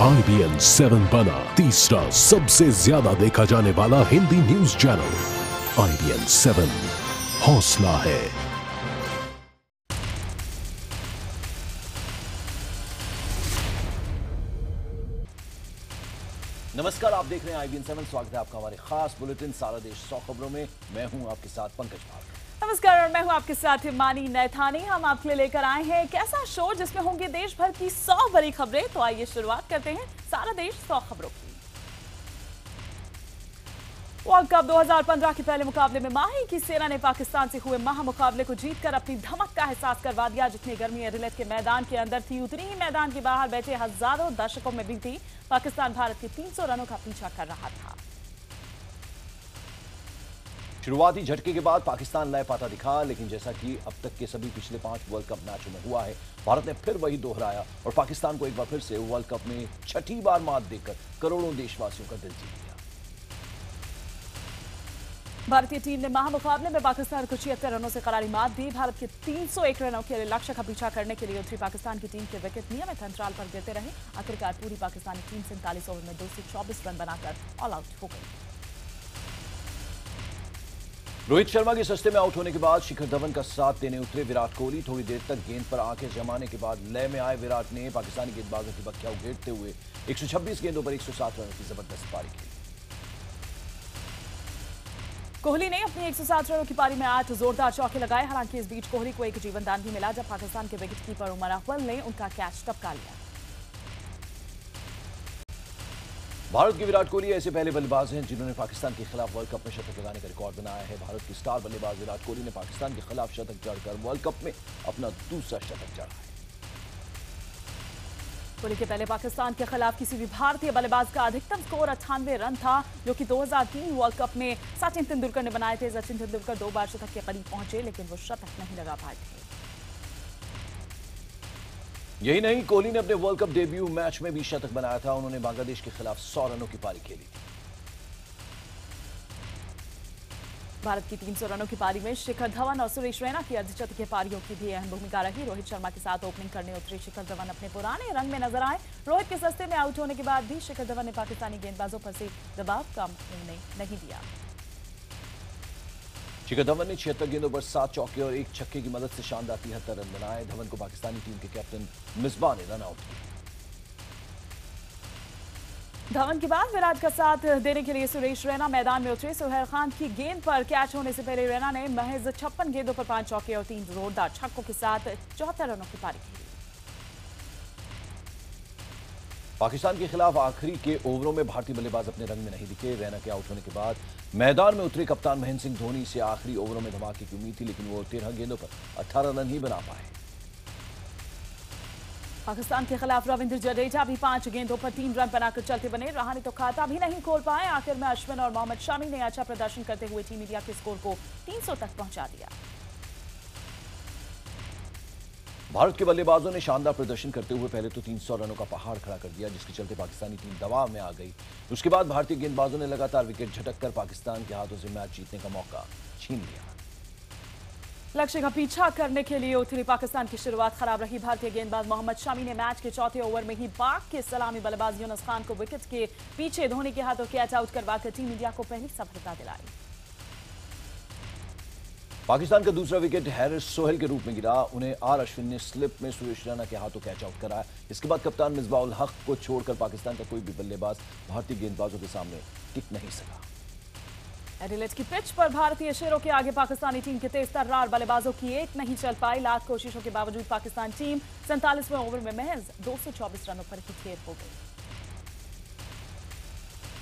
IBN 7 बना तीसरा सबसे ज्यादा देखा जाने वाला हिंदी न्यूज चैनल। IBN 7 हौसला है। नमस्कार, आप देख रहे हैं IBN 7। स्वागत है आपका हमारे खास बुलेटिन सारा देश 100 खबरों में। मैं हूं आपके साथ पंकज भाग। नमस्कार और मैं हूं आपके साथ हिमानी नैथानी। हम आपके लिए लेकर आए हैं एक ऐसा शो जिसमें होंगे देश भर की 100 बड़ी खबरें। तो आइए शुरुआत करते हैं सारा देश 100 खबरों की। वर्ल्ड कप 2015 के पहले मुकाबले में माही की सेना ने पाकिस्तान से हुए महामुकाबले को जीतकर अपनी धमक का एहसास करवा दिया। जितनी गर्मी एडिलेड के मैदान के अंदर थी, उतनी ही मैदान के बाहर बैठे हजारों दर्शकों में भी थी। पाकिस्तान भारत के 300 रनों का पीछा कर रहा था। शुरुआती झटके के बाद पाकिस्तान लय पाता दिखा, लेकिन जैसा कि अब तक के सभी पिछले 5 वर्ल्ड कप मैचों में हुआ है, भारत ने फिर वही दोहराया और पाकिस्तान को एक बार फिर से वर्ल्ड कप में छठी बार मात देकर करोड़ों देशवासियों का दिल जीत लिया। भारतीय टीम ने महामुकाबले में पाकिस्तान को 76 रनों से करारी मात दी। भारत के 301 रनों के लक्ष्य का पीछा करने के लिए उतरी पाकिस्तान की टीम के विकेट नियमित अंतराल पर गिरते रहे। आखिरकार पूरी पाकिस्तानी टीम 47 ओवर में 224 रन बनाकर ऑल आउट हो गई। रोहित शर्मा के सस्ते में आउट होने के बाद शिखर धवन का साथ देने उतरे विराट कोहली। थोड़ी देर तक गेंद पर आंखें जमाने के बाद लय में आए विराट ने पाकिस्तानी गेंदबाजों की बख्तियां उगेरते हुए 126 गेंदों पर 107 रनों की जबरदस्त पारी खेली। कोहली ने अपनी 107 रनों की पारी में 8 जोरदार चौके लगाए। हालांकि इस बीच कोहली को एक जीवनदान भी मिला जब पाकिस्तान के विकेटकीपर उमर अव्वल ने उनका कैच टपका लिया। भारत के विराट कोहली ऐसे पहले बल्लेबाज हैं जिन्होंने पाकिस्तान के खिलाफ वर्ल्ड कप में शतक लगाने का रिकॉर्ड बनाया है। भारत के स्टार बल्लेबाज विराट कोहली ने पाकिस्तान के खिलाफ शतक जड़कर वर्ल्ड कप में अपना दूसरा शतक जड़ा है। कोहली के पहले पाकिस्तान के खिलाफ किसी भी भारतीय बल्लेबाज का अधिकतम स्कोर 98 रन था, जो कि 2003 वर्ल्ड कप में सचिन तेंदुलकर ने बनाए थे। सचिन तेंदुलकर 2 बार शतक के करीब पहुंचे, लेकिन वो शतक नहीं लगा पाए थे। यही नहीं, कोहली ने अपने वर्ल्ड कप डेब्यू मैच में भी शतक बनाया था। उन्होंने बांग्लादेश के खिलाफ 100 रनों की पारी खेली थी। भारत की 300 रनों की पारी में शिखर धवन और सुरेश रैना की अर्धशतकीय पारियों की भी अहम भूमिका रही। रोहित शर्मा के साथ ओपनिंग करने उतरे शिखर धवन अपने पुराने रंग में नजर आए। रोहित के सस्ते में आउट होने के बाद भी शिखर धवन ने पाकिस्तानी गेंदबाजों पर से दबाव कम होने नहीं दिया। शिखर धवन ने 76 गेंदों पर 7 चौके और 1 छक्के की मदद से शानदार 73 रन बनाए। धवन को पाकिस्तानी टीम के कैप्टन मिसबाह ने रन आउट किया। धवन के बाद विराट का साथ देने के लिए सुरेश रैना मैदान में उतरे। सुहेल खान की गेंद पर कैच होने से पहले रैना ने महज 56 गेंदों पर 5 चौके और 3 जोरदार छक्कों के साथ 74 रनों की पारी खेली। पाकिस्तान के खिलाफ आखिरी के ओवरों में भारतीय बल्लेबाज अपने रंग में नहीं दिखे। रैना के आउट होने के बाद मैदान में उतरे कप्तान महेंद्र सिंह धोनी से आखिरी ओवरों में धमाके की उम्मीद थी, लेकिन वो 13 गेंदों पर 18 रन ही बना पाए। पाकिस्तान के खिलाफ रविंद्र जडेजा भी 5 गेंदों पर 3 रन बनाकर चलते बने। रहाणे तो खाता भी नहीं खोल पाए। आखिर में अश्विन और मोहम्मद शमी ने अच्छा प्रदर्शन करते हुए टीम इंडिया के स्कोर को 300 तक पहुंचा दिया। भारत के बल्लेबाजों ने शानदार प्रदर्शन करते हुए पहले तो 300 रनों का पहाड़ खड़ा कर दिया, जिसके चलते पाकिस्तानी टीम दबाव में आ गई। उसके बाद भारतीय गेंदबाजों ने लगातार विकेट झटककर पाकिस्तान के हाथों से मैच जीतने का मौका छीन लिया। लक्ष्य का पीछा करने के लिए उतरी पाकिस्तान की शुरुआत खराब रही। भारतीय गेंदबाज मोहम्मद शमी ने मैच के चौथे ओवर में ही पाक के सलामी बल्लेबाज यूनुस खान को विकेट के पीछे धोनी के हाथों कैच आउट करवाकर टीम इंडिया को पहली सफलता दिलाई। पाकिस्तान का दूसरा विकेट हैरिस सोहेल के रूप में गिरा। उन्हें आर अश्विन ने स्लिप में सुरेश रैना के हाथों कैच आउट कराया। इसके बाद कप्तान मिसबाह उल हक को छोड़कर पाकिस्तान का कोई भी बल्लेबाज भारतीय गेंदबाजों के सामने टिक नहीं सका। एडिलेड की पिच पर भारतीय शेरों के आगे पाकिस्तानी टीम के तेज तर्रार बल्लेबाजों की एक नहीं चल पाई। लाख कोशिशों के बावजूद पाकिस्तान टीम 47वें ओवर में महज 224 रनों पर ही खेल हो गई।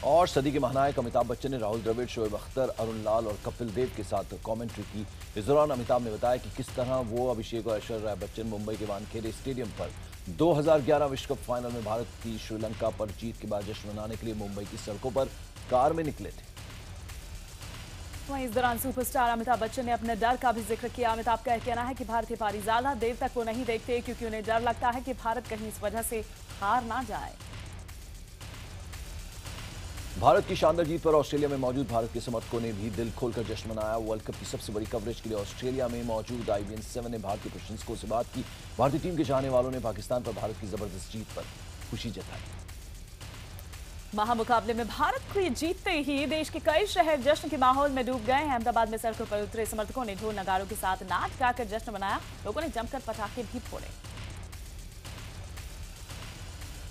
और सदी के महानायक अमिताभ बच्चन ने राहुल द्रविड़, शोएब अख्तर, अरुण लाल और कपिल देव के साथ कमेंट्री की। इस दौरान अमिताभ ने बताया कि किस तरह वो, अभिषेक और ऐश्वर्या राय बच्चन मुंबई के वानखेड़े स्टेडियम पर 2011 विश्व कप फाइनल में भारत की श्रीलंका पर जीत के बाद जश्न मनाने के लिए मुंबई की सड़कों पर कार में निकले थे। वहीं इस दौरान सुपरस्टार अमिताभ बच्चन ने अपने डर का भी जिक्र किया। अमिताभ का कहना है कि भारतीय पारी ज्यादा देर तक वो नहीं देखते, क्योंकि उन्हें डर लगता है कि भारत कहीं इस वजह से हार ना जाए। भारत की शानदार जीत पर ऑस्ट्रेलिया में मौजूद भारत के समर्थकों ने भी दिल खोलकर जश्न मनाया। वर्ल्ड कप की सबसे बड़ी कवरेज के लिए ऑस्ट्रेलिया में मौजूद IBN 7 ने भारतीय प्रशंसकों से बात की। भारतीय टीम के चाहने वालों ने पाकिस्तान पर भारत की जबरदस्त जीत पर खुशी जताई। महामुकाबले में भारत को जीतते ही देश के कई शहर जश्न के माहौल में डूब गए। अहमदाबाद में सड़कों पर उतरे समर्थकों ने ढोल नगाड़ों के साथ नाच गाकर जश्न मनाया। लोगों ने जमकर पटाखे भी फोड़े।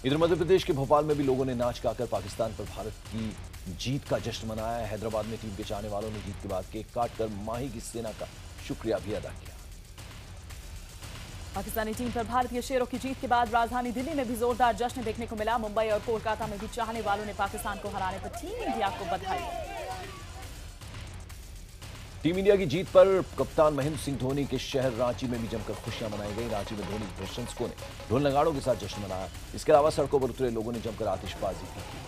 इधर मध्य प्रदेश के भोपाल में भी लोगों ने नाच गाकर पाकिस्तान पर भारत की जीत का जश्न मनाया। हैदराबाद में टीम के चाहने वालों ने जीत के बाद केक काटकर माही की सेना का शुक्रिया भी अदा किया। पाकिस्तानी टीम पर भारतीय शेरों की जीत के बाद राजधानी दिल्ली में भी जोरदार जश्न देखने को मिला। मुंबई और कोलकाता में भी चाहने वालों ने पाकिस्तान को हराने पर टीम इंडिया को बधाई। टीम इंडिया की जीत पर कप्तान महेंद्र सिंह धोनी के शहर रांची में भी जमकर खुशियां मनाई गई। रांची में धोनी प्रशंसकों ने ढोल नगाड़ों के साथ जश्न मनाया। इसके अलावा सड़कों पर उतरे लोगों ने जमकर आतिशबाजी भी की।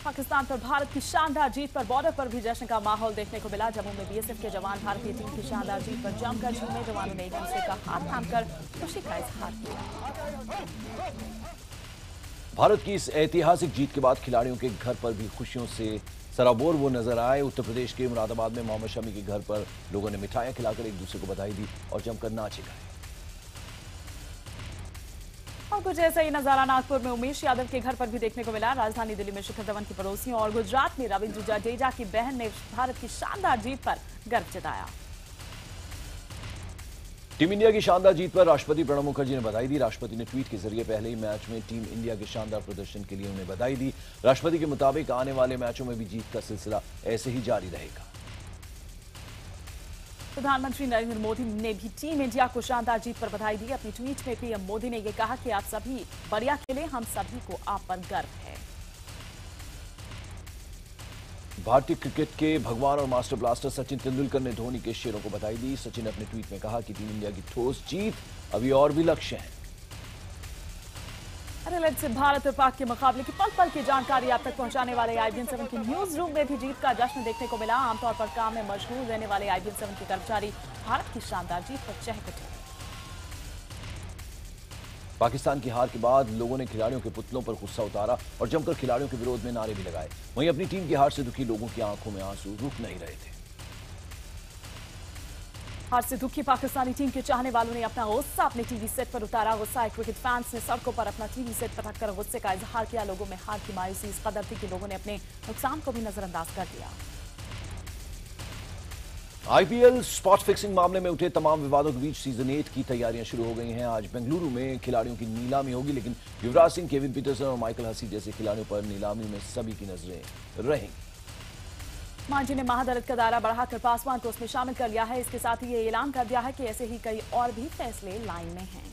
पाकिस्तान पर भारत की शानदार जीत पर बॉर्डर पर भी जश्न का माहौल देखने को मिला। जम्मू में बीएसएफ के जवान भारतीय टीम की शानदार जीत पर जमकर झूमे। जवानों ने एक दूसरे का हाथ थामकर खुशी का इजहार किया। भारत की इस ऐतिहासिक जीत के बाद खिलाड़ियों के घर पर भी खुशियों से सराबोर वो नजर आए। उत्तर प्रदेश के मुरादाबाद में मोहम्मद शमी के घर पर लोगों ने मिठाइयां खिलाकर एक दूसरे को बधाई दी और जमकर नाचे गाए। और कुछ ऐसा ही नजारा नागपुर में उमेश यादव के घर पर भी देखने को मिला। राजधानी दिल्ली में शिखर धवन की पड़ोसियों और गुजरात में रविंद्र जडेजा की बहन ने भारत की शानदार जीत पर गर्व जताया। टीम इंडिया की शानदार जीत पर राष्ट्रपति प्रणब मुखर्जी ने बधाई दी। राष्ट्रपति ने ट्वीट के जरिए पहले ही मैच में टीम इंडिया के शानदार प्रदर्शन के लिए उन्हें बधाई दी। राष्ट्रपति के मुताबिक आने वाले मैचों में भी जीत का सिलसिला ऐसे ही जारी रहेगा। प्रधानमंत्री नरेंद्र मोदी ने भी टीम इंडिया को शानदार जीत पर बधाई दी। अपनी ट्वीट में पीएम मोदी ने यह कहा कि आप सभी बढ़िया खेले, हम सभी को आप पर गर्व है। भारतीय क्रिकेट के भगवान और मास्टर ब्लास्टर सचिन तेंदुलकर ने धोनी के शेरों को बधाई दी। सचिन ने अपने ट्वीट में कहा कि टीम इंडिया की ठोस जीत अभी और भी लक्ष्य है। एडिलेड से भारत और पाक के मुकाबले की पल पल की जानकारी आप तक पहुंचाने वाले IBN 7 की न्यूज रूम में भी जीत का जश्न देखने को मिला। आमतौर पर काम में मशगूल रहने वाले IBN 7 के कर्मचारी भारत की शानदार जीत पर चहकते। पाकिस्तान की हार के बाद लोगों ने खिलाड़ियों के पुतलों पर गुस्सा उतारा और जमकर खिलाड़ियों के विरोध में नारे भी लगाए। वहीं अपनी टीम की हार से दुखी लोगों की आंखों में आंसू रुक नहीं रहे थे। हार से दुखी पाकिस्तानी टीम के चाहने वालों ने अपना गुस्सा अपने टीवी सेट पर उतारा। गुस्सा क्रिकेट फैंस ने सड़कों पर अपना टीवी सेट पर रखकर गुस्से का इजहार किया। लोगों में हार की मायूसी इस कदर थी कि लोगों ने अपने नुकसान को भी नजरअंदाज कर दिया। आईपीएल स्पॉट फिक्सिंग मामले में उठे तमाम विवादों के बीच सीजन 8 की तैयारियां शुरू हो गई हैं। आज बेंगलुरु में खिलाड़ियों की नीलामी होगी, लेकिन युवराज सिंह, केविन पीटरसन और माइकल हसी जैसे खिलाड़ियों पर नीलामी में सभी की नजरें रहेंगी। मांझी ने महाअदालत का दायरा बढ़ाकर पासवान को उसमें शामिल कर लिया है। इसके साथ ही ये ऐलान कर दिया है कि ऐसे ही कई और भी फैसले लाइन में हैं।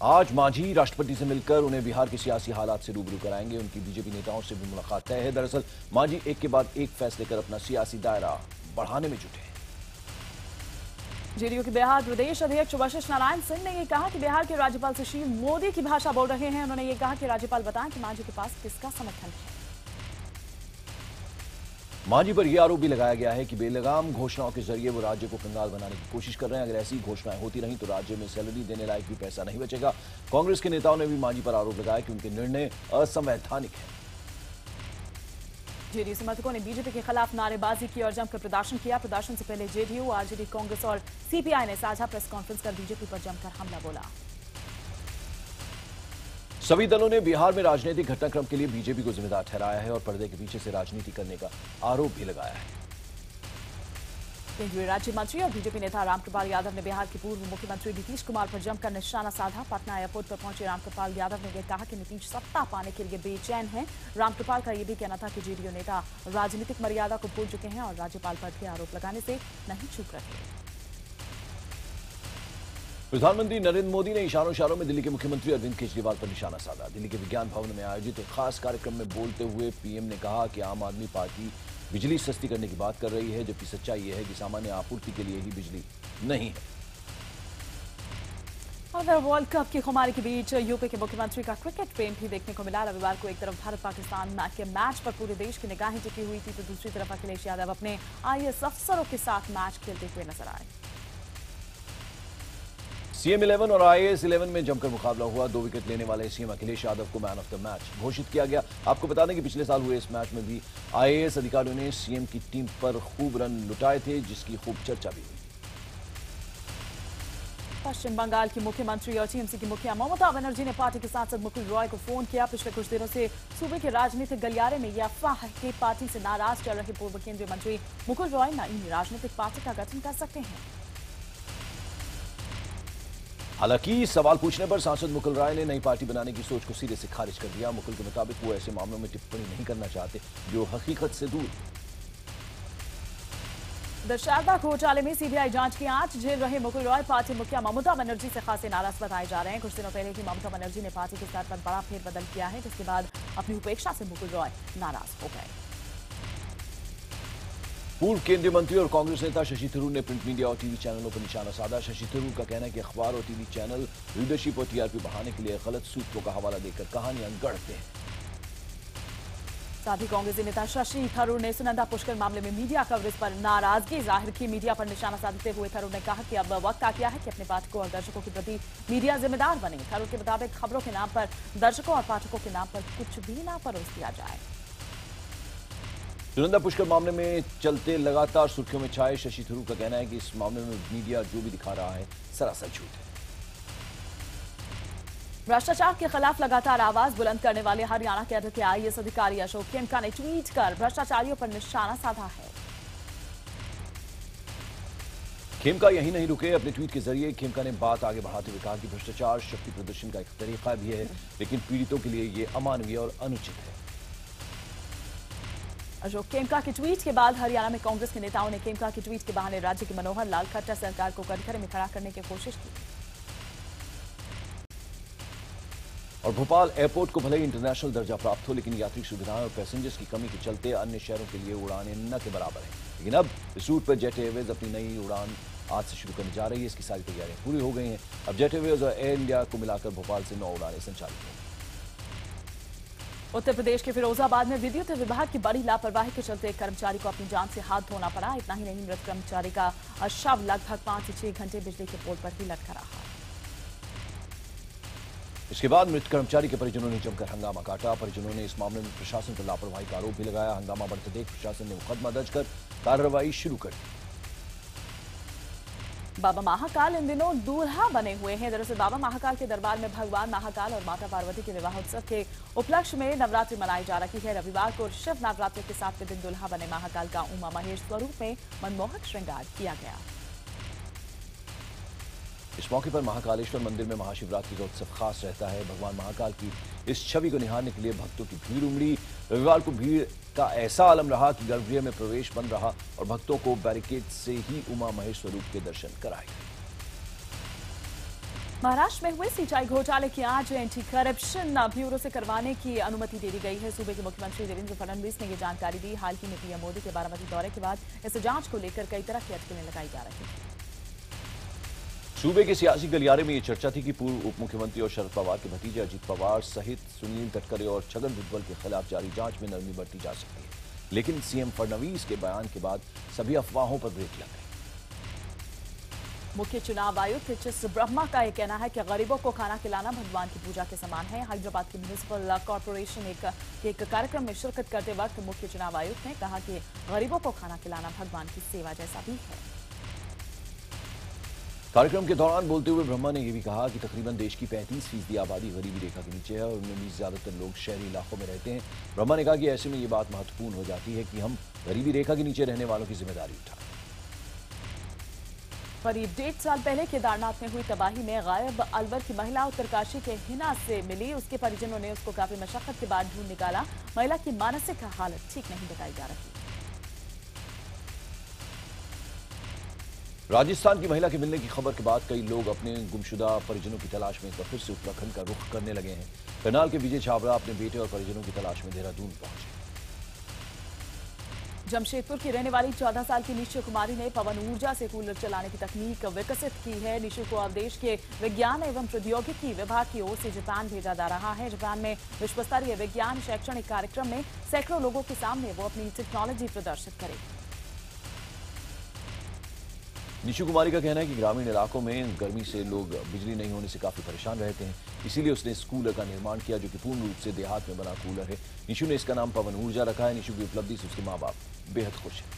आज मांझी राष्ट्रपति से मिलकर उन्हें बिहार के सियासी हालात से रूबरू कराएंगे। उनकी बीजेपी नेताओं से भी मुलाकात तय है। दरअसल मांझी एक के बाद एक फैसले कर अपना सियासी दायरा बढ़ाने में जुटे हैं। जेडीयू के बिहार प्रदेश अध्यक्ष वशिष्ठ नारायण सिंह ने यह कहा कि बिहार के राज्यपाल सुशील मोदी की भाषा बोल रहे हैं। उन्होंने ये कहा कि राज्यपाल बताएं कि मांझी के पास किसका समर्थन है। मांझी पर यह आरोप भी लगाया गया है कि बेलगाम घोषणाओं के जरिए वो राज्य को कंगाल बनाने की कोशिश कर रहे हैं। अगर ऐसी घोषणाएं होती रहीं तो राज्य में सैलरी देने लायक भी पैसा नहीं बचेगा। कांग्रेस के नेताओं ने भी मांझी पर आरोप लगाया कि उनके निर्णय असंवैधानिक है। जेडीयू समर्थकों ने बीजेपी के खिलाफ नारेबाजी की और जमकर प्रदर्शन किया। प्रदर्शन से पहले जेडीयू, आरजेडी, कांग्रेस और सीपीआई ने साझा प्रेस कॉन्फ्रेंस कर बीजेपी पर जमकर हमला बोला। सभी दलों ने बिहार में राजनीतिक घटनाक्रम के लिए बीजेपी को जिम्मेदार ठहराया है और पर्दे के पीछे से राजनीति करने का आरोप भी लगाया है। केंद्रीय राज्य मंत्री और बीजेपी नेता रामकृपाल यादव ने बिहार के पूर्व मुख्यमंत्री नीतीश कुमार पर जमकर निशाना साधा। पटना एयरपोर्ट पर पहुंचे रामकृपाल यादव ने यह कहा कि नीतीश सत्ता पाने के लिए बेचैन है। रामकृपाल का यह भी कहना था कि जेडीयू नेता राजनीतिक मर्यादा को भूल चुके हैं और राज्यपाल पर भी आरोप लगाने से नहीं चूक रहे। प्रधानमंत्री नरेंद्र मोदी ने इशारों में दिल्ली के मुख्यमंत्री अरविंद केजरीवाल पर निशाना साधा। दिल्ली के विज्ञान भवन में आयोजित एक खास कार्यक्रम में बोलते हुए पीएम ने कहा कि आम आदमी पार्टी बिजली सस्ती करने की बात कर रही है, जबकि सच्चाई यह है कि सामान्य आपूर्ति के लिए ही बिजली नहीं है। और वर्ल्ड कप की खुमारी के बीच यूपी के मुख्यमंत्री का क्रिकेट प्रेम भी देखने को मिला। रविवार को एक तरफ भारत पाकिस्तान के मैच पर पूरे देश की निगाहें टिकी हुई थी, तो दूसरी तरफ अखिलेश यादव अपने आईएएस अफसरों के साथ मैच खेलते हुए नजर आए। सीएम 11 और आईएएस 11 में जमकर मुकाबला हुआ। 2 विकेट लेने वाले सीएम अखिलेश यादव को मैन ऑफ द मैच घोषित किया गया। आपको बता दें कि पिछले साल हुए इस मैच में भी आईएएस अधिकारियों ने सीएम की टीम पर खूब रन लुटाए थे, जिसकी खूब चर्चा भी हुई। पश्चिम बंगाल की मुख्यमंत्री और टीएमसी की मुखिया ममता बनर्जी ने पार्टी के सांसद मुकुल रॉय को फोन किया। पिछले कुछ दिनों से सूबे के राजनीतिक गलियारे में यह अफवाह है कि पार्टी से नाराज चल रहे पूर्व केंद्रीय मंत्री मुकुल रॉय नई राजनीतिक पार्टी का गठन कर सकते हैं। हालांकि सवाल पूछने पर सांसद मुकुल रॉय ने नई पार्टी बनाने की सोच को सिरे से खारिज कर दिया। मुकुल के मुताबिक वो ऐसे मामलों में टिप्पणी नहीं करना चाहते जो हकीकत से दूर। शारदा घोटाले में सीबीआई जांच की आंच झेल रहे मुकुल रॉय पार्टी मुखिया ममता बनर्जी से खासे नाराज बताए जा रहे हैं। कुछ दिनों पहले ही ममता बनर्जी ने पार्टी के स्तर पर बड़ा फेरबदल किया है, जिसके बाद अपनी उपेक्षा से मुकुल रॉय नाराज हो गए। पूर्व केंद्रीय मंत्री और कांग्रेस नेता शशि थरूर ने प्रिंट मीडिया और टीवी चैनलों पर निशाना साधा। शशि थरूर का कहना है कि अखबार और टीवी चैनल लीडरशिप और टीआरपी बढ़ाने के लिए गलत सूत्रों का हवाला देकर कहानियां गढ़ते हैं। साथ ही कांग्रेसी नेता शशि थरूर ने सुनंदा पुष्कर मामले में मीडिया कवरेज पर नाराजगी जाहिर की। मीडिया पर निशाना साधते हुए थरूर ने कहा कि अब वक्त आ गया है कि अपने पाठकों और दर्शकों के प्रति मीडिया जिम्मेदार बने। थरूर के मुताबिक खबरों के नाम पर दर्शकों और पाठकों के नाम पर कुछ भी ना परोस दिया जाए। सुनंदा पुष्कर मामले में चलते लगातार सुर्खियों में छाए शशि थरूर का कहना है कि इस मामले में मीडिया जो भी दिखा रहा है सरासर झूठ है। भ्रष्टाचार के खिलाफ लगातार आवाज बुलंद करने वाले हरियाणा कैडर के आईएएस अधिकारी अशोक खेमका ने ट्वीट कर भ्रष्टाचारियों पर निशाना साधा है। खेमका यही नहीं रुके। अपने ट्वीट के जरिए खेमका ने बात आगे बढ़ाते हुए कहा कि भ्रष्टाचार शक्ति प्रदर्शन का एक तरीका भी है, लेकिन पीड़ितों के लिए ये अमानवीय और अनुचित है। अशोक खेमका के ट्वीट के बाद हरियाणा में कांग्रेस के नेताओं ने खेमका के ट्वीट के बहाने राज्य के मनोहर लाल खट्टर सरकार को कटघरे में खड़ा करने की कोशिश की। और भोपाल एयरपोर्ट को भले ही इंटरनेशनल दर्जा प्राप्त हो, लेकिन यात्री सुविधाएं और पैसेंजर्स की कमी के चलते अन्य शहरों के लिए उड़ानें न के बराबर हैं। लेकिन अब इस रूट पर जेट एयरवेज अपनी नई उड़ान आज से शुरू करने जा रही है। इसकी सारी तैयारियां पूरी हो गई हैं। अब जेट एयरवेज और एयर इंडिया को मिलाकर भोपाल से 9 उड़ानें संचालित होंगी। उत्तर प्रदेश के फिरोजाबाद में विद्युत विभाग की बड़ी लापरवाही के चलते एक कर्मचारी को अपनी जान से हाथ धोना पड़ा। इतना ही नहीं, मृत कर्मचारी का शव लगभग 5 से 6 घंटे बिजली के पोल पर ही लटका रहा। इसके बाद मृत कर्मचारी के परिजनों ने जमकर हंगामा काटा। परिजनों ने इस मामले में प्रशासन पर लापरवाही का आरोप भी लगाया। हंगामा बढ़ते देख प्रशासन ने मुकदमा दर्ज कर कार्रवाई शुरू कर दी। बाबा महाकाल इन दिनों दूल्हा बने हुए हैं। दरअसल बाबा महाकाल के दरबार में भगवान महाकाल और माता पार्वती के विवाह उत्सव के उपलक्ष्य में नवरात्रि मनाई जा रही है। रविवार को शिव नवरात्रि के 7वें दिन दूल्हा बने महाकाल का उमा महेश स्वरूप में मनमोहक श्रृंगार किया गया। इस मौके पर महाकालेश्वर मंदिर में महाशिवरात्रि का उत्सव खास रहता है। भगवान महाकाल की इस छवि को निहारने के लिए भक्तों की भीड़ उमड़ी। रविवार को भीड़ का ऐसा आलम रहा कि गर्भगृह में प्रवेश बंद रहा और भक्तों को बैरिकेड से ही उमा महेश स्वरूप के दर्शन कराए गए। महाराष्ट्र में हुए सिंचाई घोटाले की जांच एंटी करप्शन ब्यूरो से करवाने की अनुमति दे दी गई है। सूबे के मुख्यमंत्री देवेंद्र फडणवीस ने यह जानकारी दी। हाल ही में पीएम मोदी के बारामती दौरे के बाद इस जांच को लेकर कई तरह की अटकलें लगाई जा रही थी। सूबे के सियासी गलियारे में यह चर्चा थी कि पूर्व उप मुख्यमंत्री और शरद पवार के भतीजे अजीत पवार सहित सुनील तटकरे और छगन भुजबल के खिलाफ जारी जांच में नरमी बरती जा सकती है। लेकिन सीएम फडणवीस के बयान के बाद सभी अफवाहों पर ब्रेक लग गई। मुख्य चुनाव आयुक्त एच.एस. ब्रह्मा का यह कहना है कि गरीबों को खाना खिलाना भगवान की पूजा के समान है। हैदराबाद की म्युनिसिपल कॉर्पोरेशन एक कार्यक्रम में शिरकत करते वक्त मुख्य चुनाव आयुक्त ने कहा कि गरीबों को खाना खिलाना भगवान की सेवा जैसा भी है। कार्यक्रम के दौरान बोलते हुए ब्रह्मा ने यह भी कहा कि तकरीबन देश की 35% आबादी गरीबी रेखा के नीचे है और उनमें भी ज्यादातर लोग शहरी इलाकों में रहते हैं। ब्रह्मा ने कहा कि ऐसे में ये बात महत्वपूर्ण हो जाती है कि हम गरीबी रेखा के नीचे रहने वालों की जिम्मेदारी उठाएं। करीब 1.5 साल पहले केदारनाथ में हुई तबाही में गायब अलवर की महिला उत्तरकाशी के हिना से मिली। उसके परिजनों ने उसको काफी मशक्कत के बाद ढूंढ निकाला। महिला की मानसिक हालत ठीक नहीं बताई जा रही। राजस्थान की महिला के मिलने की खबर के बाद कई लोग अपने गुमशुदा परिजनों की तलाश में एक बार फिर से उत्तराखंड का रुख करने लगे हैं। करनाल के विजय छाबड़ा अपने बेटे और परिजनों की तलाश में देहरादून पहुंचे। जमशेदपुर की रहने वाली 14 साल की निशु कुमारी ने पवन ऊर्जा से कूलर चलाने की तकनीक विकसित की है। निशु को अब देश के विज्ञान एवं प्रौद्योगिकी विभाग की ओर से जापान भेजा जा रहा है। जापान में विश्व स्तरीय विज्ञान शैक्षणिक कार्यक्रम में सैकड़ों लोगों के सामने वो अपनी टेक्नोलॉजी प्रदर्शित करेगी। निशु कुमारी का कहना है कि ग्रामीण इलाकों में गर्मी से लोग बिजली नहीं होने से काफी परेशान रहते हैं। इसीलिए उसने इस कूलर का निर्माण किया जो कि पूर्ण रूप से देहात में बना कूलर है। निशु ने इसका नाम पवन ऊर्जा रखा है। निशु की उपलब्धि से उसके माँ बाप बेहद खुश हैं।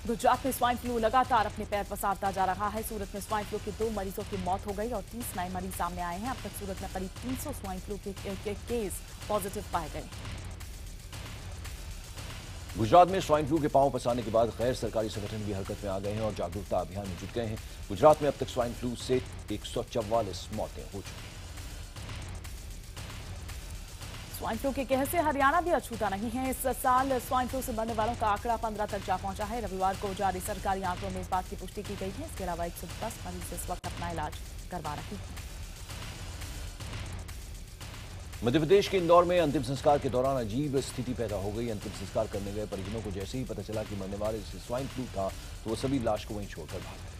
गुजरात में स्वाइन फ्लू लगातार अपने पैर पसारता जा रहा है। सूरत में स्वाइन फ्लू के 2 मरीजों की मौत हो गई और 30 नए मरीज सामने आए हैं। अब तक सूरत में करीब 300 स्वाइन फ्लू के केस पॉजिटिव पाए गए हैं। गुजरात में स्वाइन फ्लू के पांव पसारने के बाद गैर सरकारी संगठन भी हरकत में आ गए हैं और जागरूकता अभियान में जुट गए हैं। गुजरात में अब तक स्वाइन फ्लू से 144 मौतें हो चुकी हैं। स्वाइन फ्लू के कहर से हरियाणा भी अछूता नहीं है। इस साल स्वाइन फ्लू से मरने वालों का आंकड़ा 15 तक जा पहुंचा है। रविवार को जारी सरकारी आंकड़ों में इस बात की पुष्टि की गई है। इसके अलावा 110 मरीज इस वक्त अपना इलाज करवा रहे हैं। मध्य प्रदेश के इंदौर में अंतिम संस्कार के दौरान अजीब स्थिति पैदा हो गई। अंतिम संस्कार करने गए परिजनों को जैसे ही पता चला कि मरने वाले से स्वाइन फ्लू था तो वो सभी लाश को वहीं छोड़कर भाग गए।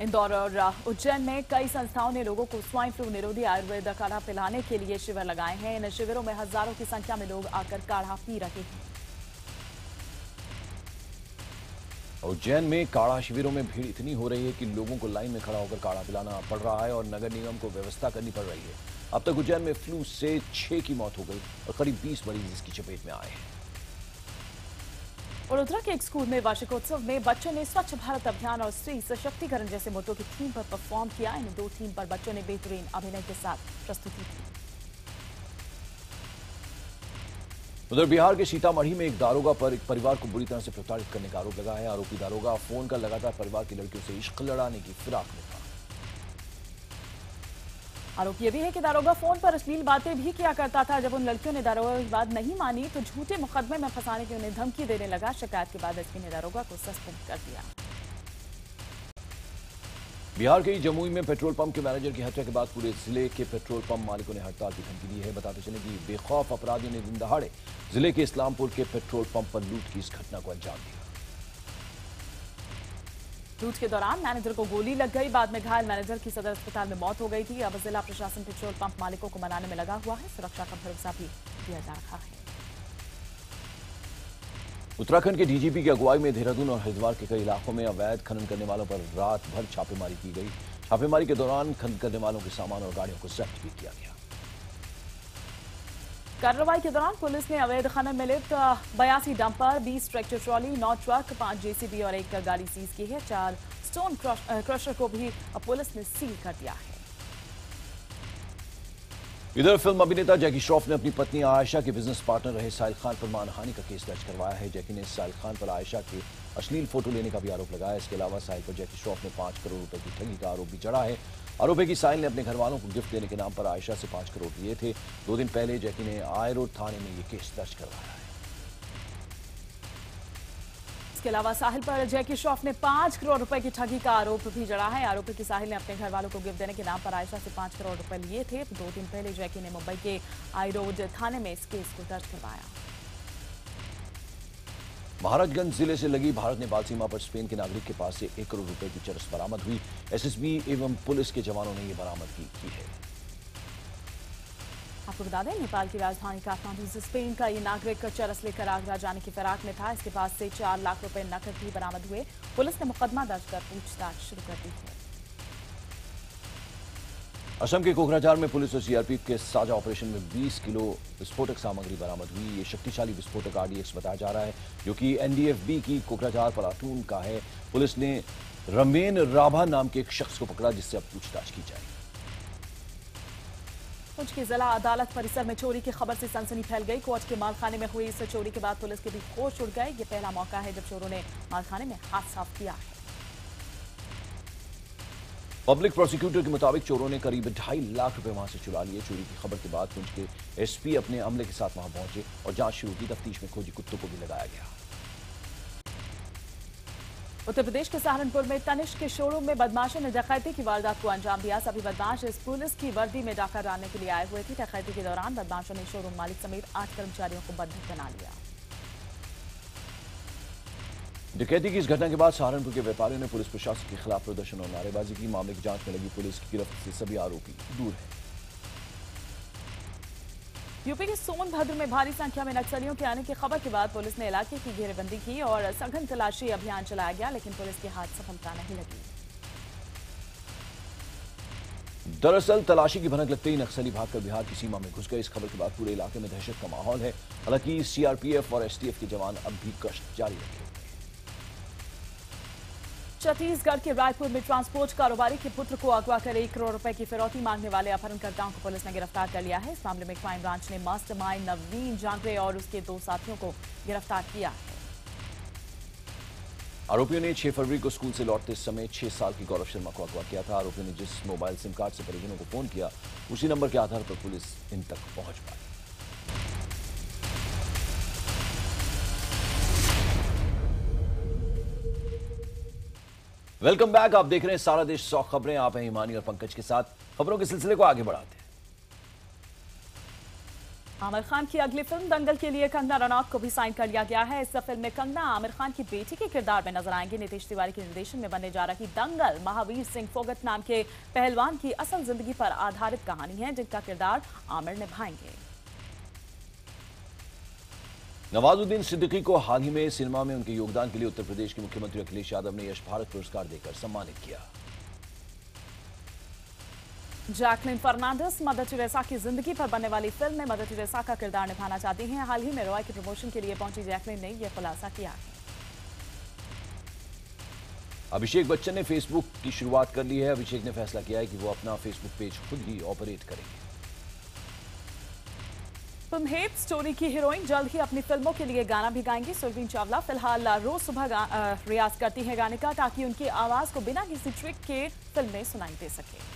इंदौर और उज्जैन में कई संस्थाओं ने लोगों को स्वाइन फ्लू निरोधी आयुर्वेद काढ़ा पिलाने के लिए शिविर लगाए हैं। इन शिविरों में हजारों की संख्या में लोग आकर काढ़ा पी रहे हैं। उज्जैन में काढ़ा शिविरों में भीड़ इतनी हो रही है कि लोगों को लाइन में खड़ा होकर काढ़ा पिलाना पड़ रहा है और नगर निगम को व्यवस्था करनी पड़ रही है। अब तक उज्जैन में फ्लू से 6 की मौत हो गई और करीब 20 मरीज इसकी चपेट में आए हैं। वडोदरा के एक स्कूल में वार्षिकोत्सव में बच्चों ने स्वच्छ भारत अभियान और स्त्री सशक्तिकरण जैसे मुद्दों की थीम पर परफॉर्म किया। इन 2 थीम पर बच्चों ने बेहतरीन अभिनय के साथ प्रस्तुति की। उधर बिहार के सीतामढ़ी में एक दारोगा पर एक परिवार को बुरी तरह से प्रताड़ित करने का आरोप लगा है। आरोपी दारोगा फोन कर लगातार परिवार की लड़कियों से इश्क लड़ाने की फिराक में था। आरोप यह भी है कि दारोगा फोन पर अश्लील बातें भी किया करता था। जब उन लड़कियों ने दारोगा की बात नहीं मानी तो झूठे मुकदमे में फंसाने की उन्हें धमकी देने लगा। शिकायत के बाद एसपी ने दारोगा को सस्पेंड कर दिया। बिहार के जमुई में पेट्रोल पंप के मैनेजर की हत्या के बाद पूरे जिले के पेट्रोल पंप मालिकों ने हड़ताल की धमकी दी है। बताते चले कि बेखौफ अपराधियों ने दिन दहाड़े जिले के इस्लामपुर के पेट्रोल पंप पर लूट की इस घटना को अंजाम दिया। लूट के दौरान मैनेजर को गोली लग गई। बाद में घायल मैनेजर की सदर अस्पताल में मौत हो गई थी। अब जिला प्रशासन पेट्रोल पंप मालिकों को मनाने में लगा हुआ है। सुरक्षा का भरोसा भी दिया जा रहा है। उत्तराखंड के डीजीपी की अगुवाई में देहरादून और हरिद्वार के कई इलाकों में अवैध खनन करने वालों पर रात भर छापेमारी की गई। छापेमारी के दौरान खनन करने वालों के सामान और गाड़ियों को जब्त भी किया गया। कार्रवाई के दौरान पुलिस ने अवैध खनन में लिप्त 82 dumper, 20 tractor trolley, 9 truck, 5 JCB और 1 गाड़ी सीज की है। 4 स्टोन क्रशर को भी पुलिस ने सील कर दिया है। इधर फिल्म अभिनेता जैकी श्रॉफ ने अपनी पत्नी आयशा के बिजनेस पार्टनर रहे साहिल खान पर मानहानि का केस दर्ज करवाया है। जैकी ने साहिल खान पर आयशा के अश्लील फोटो लेने का भी आरोप लगाया। इसके अलावा साहिल पर जैकी श्रॉफ ने 5 करोड़ रुपए की ठगी का आरोप भी चढ़ा है। आरोप है कि साहिल ने अपने घर वालों को गिफ्ट देने के नाम पर आयशा से 5 करोड़ लिए थे। 2 दिन पहले जैकी ने आय रोड थाने में यह केस दर्ज करवाया है। इसके अलावा साहिल पर जैकी श्रॉफ ने 5 करोड़ रुपए की ठगी का आरोप भी जड़ा है। आरोप है कि साहिल ने अपने घर वालों को गिफ्ट देने के नाम पर आयशा से 5 करोड़ रुपए लिए थे। 2 दिन पहले जैकी ने मुंबई के आई रोड थाने में इस केस को दर्ज करवाया। महाराजगंज जिले से लगी भारत नेपाल सीमा पर स्पेन के नागरिक के पास से 1 करोड़ रुपए की चरस बरामद हुई। एसएसबी एवं पुलिस के जवानों ने यह बरामदगी की है। आपको बता दें, नेपाल की राजधानी काठमांडू से स्पेन का ये नागरिक चरस लेकर आगरा जाने की फिराक में था। इसके पास से 4 लाख रुपए नकद भी बरामद हुए। पुलिस ने मुकदमा दर्ज कर पूछताछ शुरू कर दी है। असम के कोकराझार में पुलिस और सीआरपीएफ के साझा ऑपरेशन में 20 किलो विस्फोटक सामग्री बरामद हुई। ये शक्तिशाली विस्फोटक आरडीएक्स बताया जा रहा है, जो कि एनडीएफबी की कोकराझार प्लाटून का है। पुलिस ने रमेन राभा नाम के एक शख्स को पकड़ा, जिससे अब पूछताछ की जाएगी। पुंछ की जिला अदालत परिसर में चोरी की खबर से सनसनी फैल गई। कोर्ट के मालखाने में हुई इस चोरी के बाद पुलिस के भी होश उड़ गए। ये पहला मौका है जब चोरों ने मालखाने में हाथ साफ किया है। पब्लिक प्रोसिक्यूटर के मुताबिक चोरों ने करीब 2.5 लाख रुपए वहां से चुरा लिए। चोरी की खबर के बाद पुंछ के एसपी अपने अमले के साथ वहां पहुंचे और जांच शुरू की। तफ्तीश में खोजी कुत्तों को भी लगाया गया। उत्तर प्रदेश के सहारनपुर में तनिष्क के शोरूम में बदमाशों ने डकैती की वारदात को अंजाम दिया। सभी बदमाश इस पुलिस की वर्दी में डाका डालने के लिए आए हुए थे। डकैती के दौरान बदमाशों ने शोरूम मालिक समेत 8 कर्मचारियों को बंधक बना लिया। डकैती की इस घटना के बाद सहारनपुर के व्यापारियों ने पुलिस प्रशासन के खिलाफ प्रदर्शन और नारेबाजी की। मामले की जांच में लगी पुलिस की गिरफ्त से सभी आरोपी दूर हैं। यूपी के सोनभद्र में भारी संख्या में नक्सलियों के आने की खबर के बाद पुलिस ने इलाके की घेरेबंदी की और सघन तलाशी अभियान चलाया गया, लेकिन पुलिस के हाथ सफलता नहीं लगी। दरअसल तलाशी की भनक लगते ही नक्सली भागकर बिहार की सीमा में घुस गए। इस खबर के बाद पूरे इलाके में दहशत का माहौल है। हालांकि सीआरपीएफ और एसटीएफ के जवान अब भी गश्त जारी रखे। छत्तीसगढ़ के रायपुर में ट्रांसपोर्ट कारोबारी के पुत्र को अगवा कर 1 करोड़ रुपए की फिरौती मांगने वाले अपहरणकर्ताओं को पुलिस ने गिरफ्तार कर लिया है। इस मामले में क्राइम ब्रांच ने मास्टरमाइंड नवीन जांगरे और उसके 2 साथियों को गिरफ्तार किया है। आरोपियों ने 6 फरवरी को स्कूल से लौटते समय 6 साल की गौरव शर्मा को अगवा किया था। आरोपियों ने जिस मोबाइल सिम कार्ड से परिजनों को फोन किया, उसी नंबर के आधार पर पुलिस इन तक पहुंच पाई। Welcome back. आप देख रहे हैं सारा देश 100 खबरें। आप हैं हिमानी और पंकज के साथ। खबरों के सिलसिले को आगे बढ़ाते हैं। आमिर खान की अगली फिल्म दंगल के लिए कंगना रनौत को भी साइन कर लिया गया है। इस फिल्म में कंगना आमिर खान की बेटी के किरदार में नजर आएंगे। नीतीश तिवारी के निर्देशन में बनने जा रही दंगल महावीर सिंह फोगट नाम के पहलवान की असल जिंदगी पर आधारित कहानी है, जिनका किरदार आमिर निभाएंगे। नवाजुद्दीन सिद्दीकी को हाल ही में सिनेमा में उनके योगदान के लिए उत्तर प्रदेश के मुख्यमंत्री अखिलेश यादव ने यश भारत पुरस्कार देकर सम्मानित किया। जैकलिन फर्नांडिस मदर टेरेसा की जिंदगी पर बनने वाली फिल्म में मदर टेरेसा का किरदार निभाना चाहती हैं। हाल ही में रॉय के प्रमोशन के लिए पहुंची जैकलिन ने यह खुलासा किया है। अभिषेक बच्चन ने फेसबुक की शुरुआत कर ली है। अभिषेक ने फैसला किया है कि वो अपना फेसबुक पेज खुद ही ऑपरेट करेंगे। फिल्म हेट स्टोरी की हीरोइन जल्द ही अपनी फिल्मों के लिए गाना भी गाएंगी। सुरवीन चावला फिलहाल रोज सुबह रियाज करती हैं गाने का, ताकि उनकी आवाज को बिना किसी ट्रिक के फिल्म में सुनाई दे सके।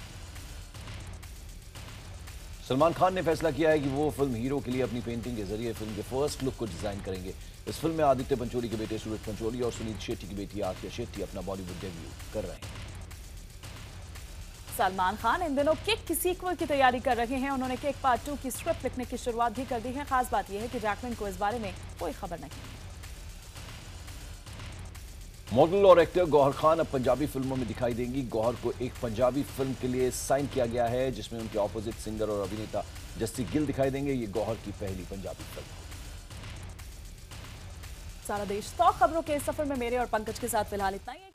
सलमान खान ने फैसला किया है कि वो फिल्म हीरो के लिए अपनी पेंटिंग के जरिए फिल्म के फर्स्ट लुक को डिजाइन करेंगे। इस फिल्म में आदित्य पंचोली के बेटे सूरज पंचोली और सुनील शेट्टी की बेटी आथिया शेट्टी अपना बॉलीवुड डेब्यू कर रहे हैं। सलमान खान इन दिनों किक की सीक्वल की तैयारी कर रहे हैं। उन्होंने किक पार्ट 2 की स्क्रिप्ट लिखने की शुरुआत भी कर दी है। खास बात यह है कि जैकलिन को इस बारे में कोई खबर नहीं। मॉडल और एक्टर गौहर खान अब पंजाबी फिल्मों में दिखाई देंगी। गौहर को एक पंजाबी फिल्म के लिए साइन किया गया है, जिसमें उनके ऑपोजिट सिंगर और अभिनेता जस्सी गिल दिखाई देंगे। ये गौहर की पहली पंजाबी फिल्म होगी। सारा देश 100 खबरों के इस सफर में मेरे और पंकज के साथ फिलहाल इतना ही है।